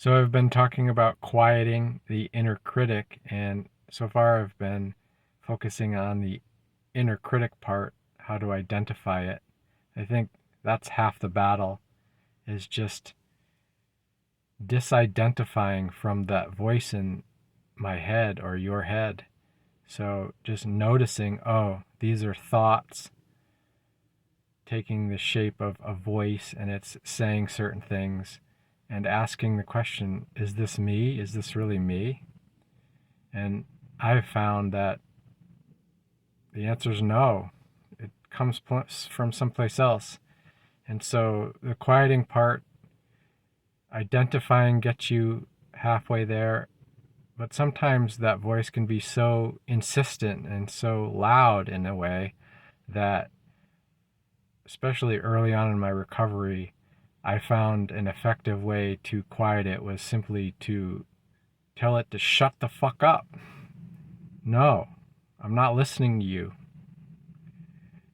So I've been talking about quieting the inner critic, and so far I've been focusing on the inner critic part, how to identify it. I think that's half the battle, is just disidentifying from that voice in my head or your head. So just noticing, oh, these are thoughts taking the shape of a voice and it's saying certain things, and asking the question, is this me? Is this really me? And I've found that the answer is no. It comes from someplace else. And so the quieting part, identifying gets you halfway there. But sometimes that voice can be so insistent and so loud in a way that, especially early on in my recovery, I found an effective way to quiet it was simply to tell it to shut the fuck up. No, I'm not listening to you.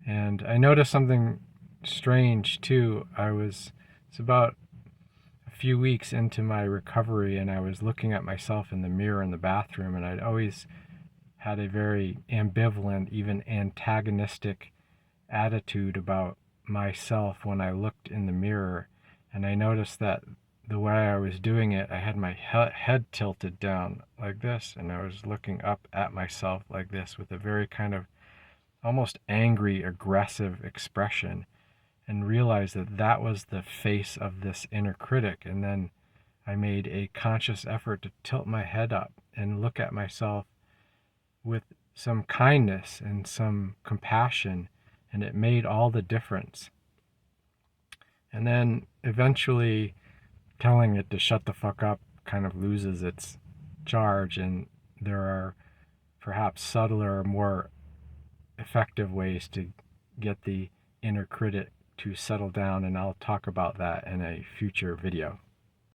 And I noticed something strange too. It's about a few weeks into my recovery, and I was looking at myself in the mirror in the bathroom, and I'd always had a very ambivalent, even antagonistic attitude about myself when I looked in the mirror. And I noticed that the way I was doing it, I had my head tilted down like this, and I was looking up at myself like this with a very kind of almost angry, aggressive expression, and realized that that was the face of this inner critic. And then I made a conscious effort to tilt my head up and look at myself with some kindness and some compassion, and it made all the difference. And then eventually telling it to shut the fuck up kind of loses its charge, and there are perhaps subtler, more effective ways to get the inner critic to settle down, and I'll talk about that in a future video.